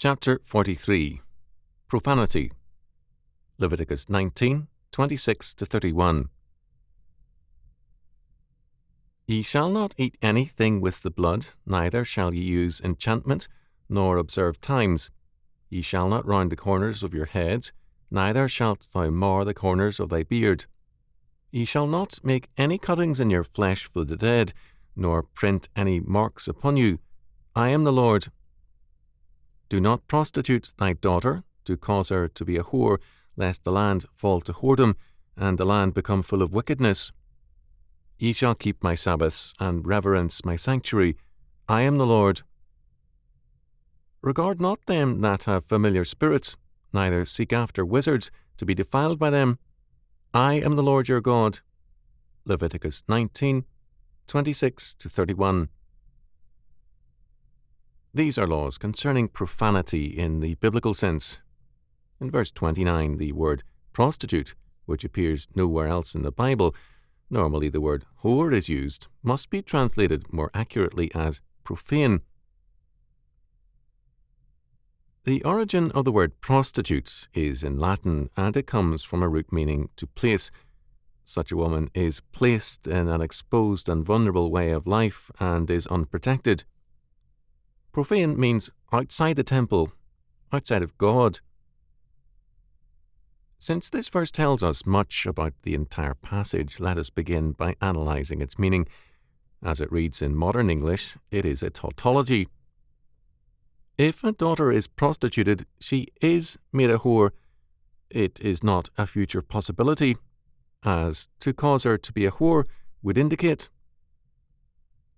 Chapter 43. Profanity. Leviticus 19, 26-31. Ye shall not eat anything with the blood, neither shall ye use enchantment, nor observe times. Ye shall not round the corners of your heads, neither shalt thou mar the corners of thy beard. Ye shall not make any cuttings in your flesh for the dead, nor print any marks upon you. I am the Lord. Do not prostitute thy daughter, to cause her to be a whore, lest the land fall to whoredom, and the land become full of wickedness. Ye shall keep my Sabbaths, and reverence my sanctuary. I am the Lord. Regard not them that have familiar spirits, neither seek after wizards, to be defiled by them. I am the Lord your God. Leviticus 19, 26-31. These are laws concerning profanity in the biblical sense. In verse 29, the word prostitute, which appears nowhere else in the Bible, normally the word whore is used, must be translated more accurately as profane. The origin of the word prostitute is in Latin, and it comes from a root meaning to place. Such a woman is placed in an exposed and vulnerable way of life and is unprotected. Profane means outside the temple, outside of God. Since this verse tells us much about the entire passage, let us begin by analysing its meaning. As it reads in modern English, it is a tautology. If a daughter is prostituted, she is made a whore. It is not a future possibility, as to cause her to be a whore would indicate.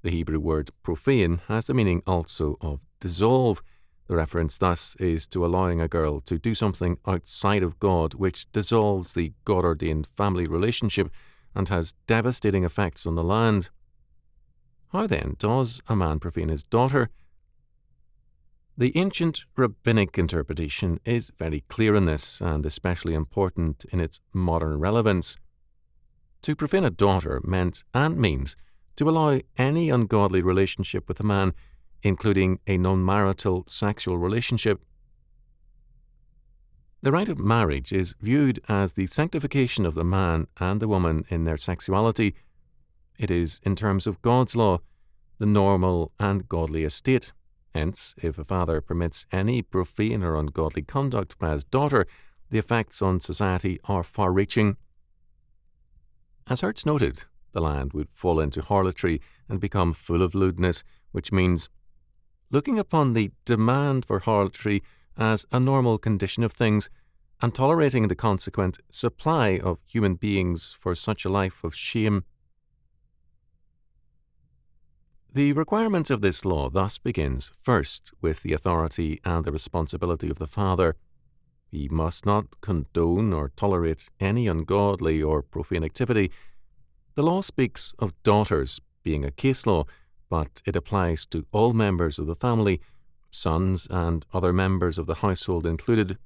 The Hebrew word profane has the meaning also of dissolve. The reference thus is to allowing a girl to do something outside of God which dissolves the God-ordained family relationship and has devastating effects on the land. How then does a man profane his daughter? The ancient rabbinic interpretation is very clear in this, and especially important in its modern relevance. To profane a daughter meant and means to allow any ungodly relationship with a man, including a non-marital sexual relationship. The rite of marriage is viewed as the sanctification of the man and the woman in their sexuality. It is, in terms of God's law, the normal and godly estate. Hence, if a father permits any profane or ungodly conduct by his daughter, the effects on society are far-reaching. As Hertz noted, the land would fall into harlotry and become full of lewdness, which means looking upon the demand for harlotry as a normal condition of things and tolerating the consequent supply of human beings for such a life of shame. The requirement of this law thus begins first with the authority and the responsibility of the father. He must not condone or tolerate any ungodly or profane activity. The law speaks of daughters being a case law, but it applies to all members of the family, sons and other members of the household included.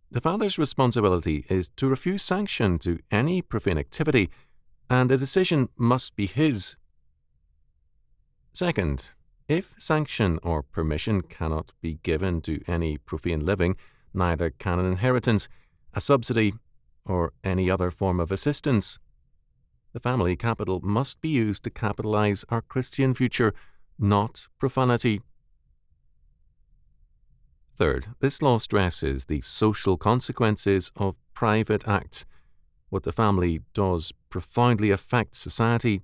The father's responsibility is to refuse sanction to any profane activity, and the decision must be his. Second, if sanction or permission cannot be given to any profane living, neither can an inheritance, a subsidy, or any other form of assistance. The family capital must be used to capitalize our Christian future, not profanity. Third, this law stresses the social consequences of private acts. What the family does profoundly affects society.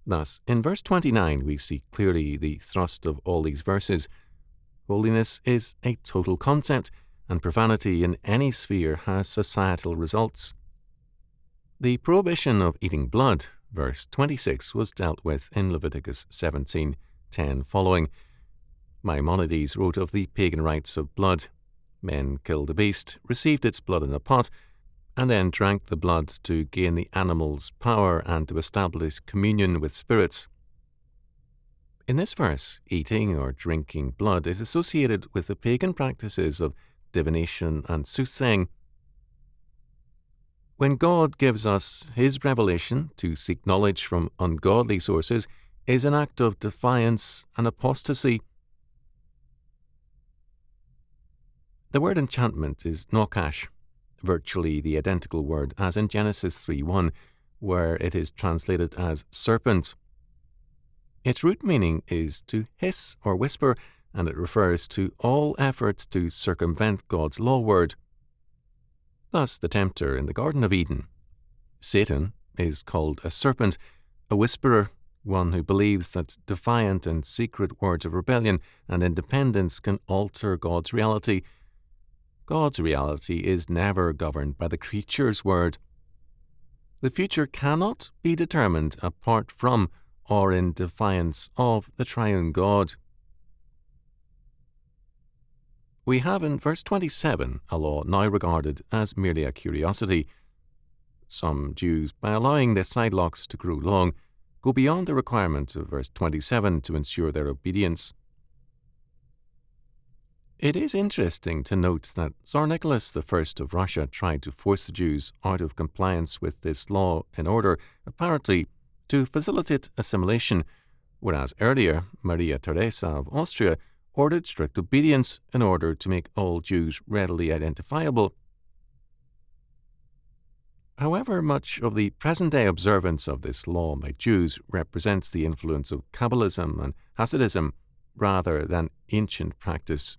Thus, in verse 29, we see clearly the thrust of all these verses. Holiness is a total concept, and profanity in any sphere has societal results. The prohibition of eating blood, verse 26, was dealt with in Leviticus 17:10 following. Maimonides wrote of the pagan rites of blood. Men killed a beast, received its blood in a pot, and then drank the blood to gain the animal's power and to establish communion with spirits. In this verse, eating or drinking blood is associated with the pagan practices of divination and soothsaying. When God gives us His revelation, to seek knowledge from ungodly sources is an act of defiance and apostasy. The word enchantment is nokash, virtually the identical word as in Genesis 3:1, where it is translated as serpent. Its root meaning is to hiss or whisper, and it refers to all efforts to circumvent God's law word. Thus, the tempter in the Garden of Eden, Satan, is called a serpent, a whisperer, one who believes that defiant and secret words of rebellion and independence can alter God's reality. God's reality is never governed by the creature's word. The future cannot be determined apart from or in defiance of the triune God. We have in verse 27 a law now regarded as merely a curiosity. Some Jews, by allowing their sidelocks to grow long, go beyond the requirement of verse 27 to ensure their obedience. It is interesting to note that Tsar Nicholas I of Russia tried to force the Jews out of compliance with this law in order, apparently, to facilitate assimilation, whereas earlier Maria Theresa of Austria ordered strict obedience in order to make all Jews readily identifiable. However, much of the present-day observance of this law by Jews represents the influence of Kabbalism and Hasidism rather than ancient practice.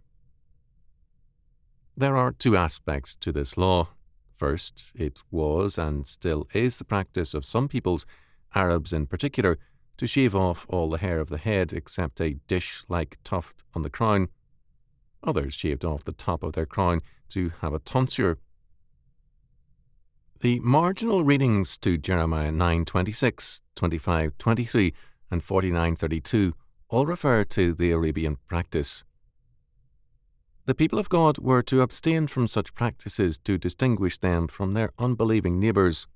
There are two aspects to this law. First, it was and still is the practice of some peoples, Arabs in particular, to shave off all the hair of the head except a dish-like tuft on the crown. Others shaved off the top of their crown to have a tonsure. The marginal readings to Jeremiah 9:26, 25:23, and 49:32 all refer to the Arabian practice. The people of God were to abstain from such practices to distinguish them from their unbelieving neighbours.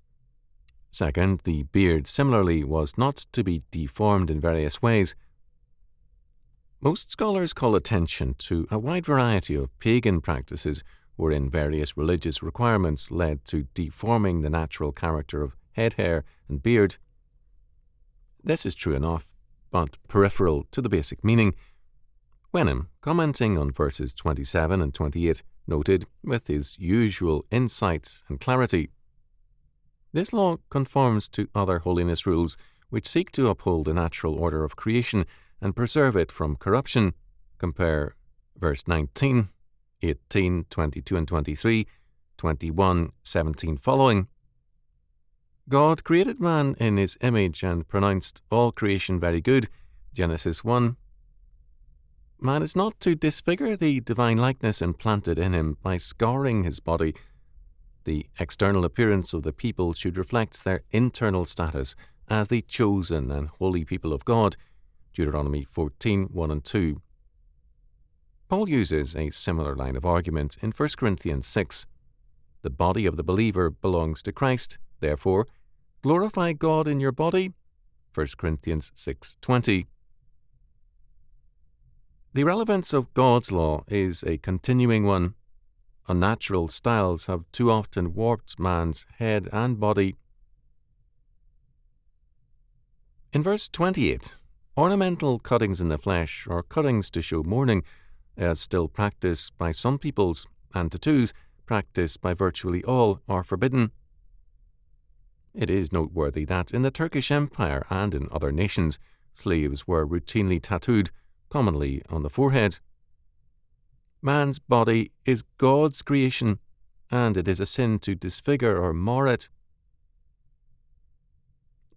Second, the beard similarly was not to be deformed in various ways. Most scholars call attention to a wide variety of pagan practices wherein various religious requirements led to deforming the natural character of head hair and beard. This is true enough, but peripheral to the basic meaning. Wenham, commenting on verses 27 and 28, noted, with his usual insight and clarity, "This law conforms to other holiness rules which seek to uphold the natural order of creation and preserve it from corruption." Compare verse 19, 18, 22 and 23, 21, 17 following. God created man in his image and pronounced all creation very good. Genesis 1. Man is not to disfigure the divine likeness implanted in him by scouring his body. The external appearance of the people should reflect their internal status as the chosen and holy people of God. Deuteronomy 14, 1 and 2. Paul uses a similar line of argument in 1 Corinthians 6. The body of the believer belongs to Christ, therefore, glorify God in your body. 1 Corinthians 6:20. The relevance of God's law is a continuing one. Unnatural styles have too often warped man's head and body. In verse 28, ornamental cuttings in the flesh or cuttings to show mourning, as still practiced by some peoples, and tattoos, practiced by virtually all, are forbidden. It is noteworthy that in the Turkish Empire and in other nations, slaves were routinely tattooed, commonly on the forehead. Man's body is God's creation, and it is a sin to disfigure or mar it.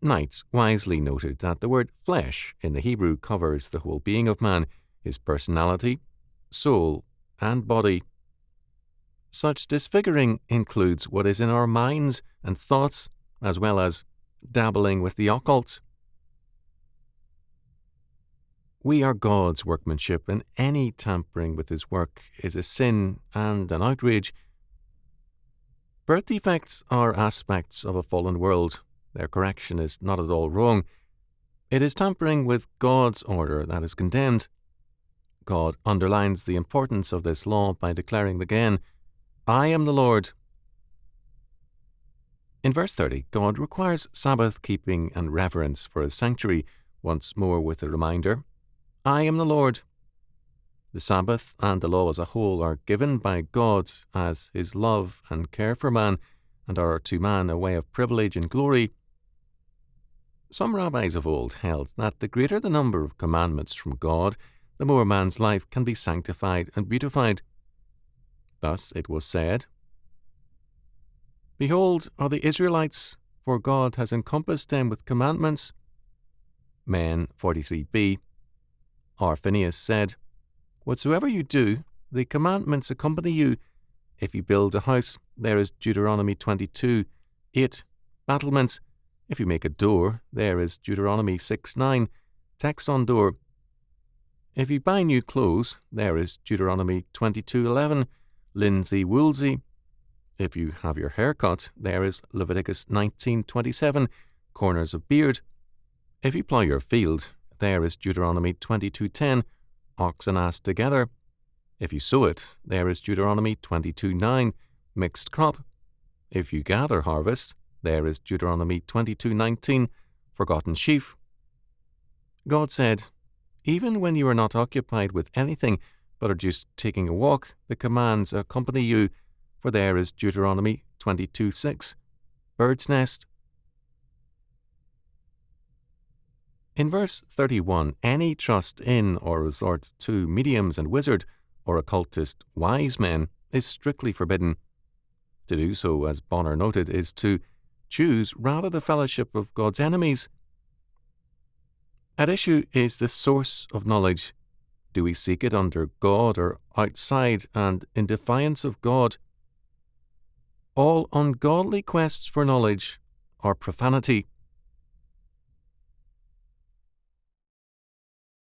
Knights wisely noted that the word flesh in the Hebrew covers the whole being of man, his personality, soul, and body. Such disfiguring includes what is in our minds and thoughts, as well as dabbling with the occult. We are God's workmanship, and any tampering with his work is a sin and an outrage. Birth defects are aspects of a fallen world. Their correction is not at all wrong. It is tampering with God's order that is condemned. God underlines the importance of this law by declaring again, "I am the Lord." In verse 30, God requires Sabbath keeping and reverence for his sanctuary, once more with a reminder, "I am the Lord." The Sabbath and the law as a whole are given by God as His love and care for man, and are to man a way of privilege and glory. Some rabbis of old held that the greater the number of commandments from God, the more man's life can be sanctified and beautified. Thus it was said, "Behold are the Israelites, for God has encompassed them with commandments." Men 43b. Or Phinehas said, "Whatsoever you do, the commandments accompany you. If you build a house, there is Deuteronomy 22:8. Battlements. If you make a door, there is Deuteronomy 6:9. Text on door. If you buy new clothes, there is Deuteronomy 22:11. Linsey woolsey. If you have your hair cut, there is Leviticus 19:27. Corners of beard. If you plough your field, there is Deuteronomy 22:10. Ox and ass together. If you sow it, there is Deuteronomy 22:9. Mixed crop. If you gather harvest, there is Deuteronomy 22:19. Forgotten sheaf. God said, "Even when you are not occupied with anything, but are just taking a walk, the commands accompany you, for there is Deuteronomy 22:6. Bird's nest." In verse 31, any trust in or resort to mediums and wizard or occultist wise men is strictly forbidden. To do so, as Bonner noted, is to choose rather the fellowship of God's enemies. At issue is the source of knowledge. Do we seek it under God or outside and in defiance of God? All ungodly quests for knowledge are profanity.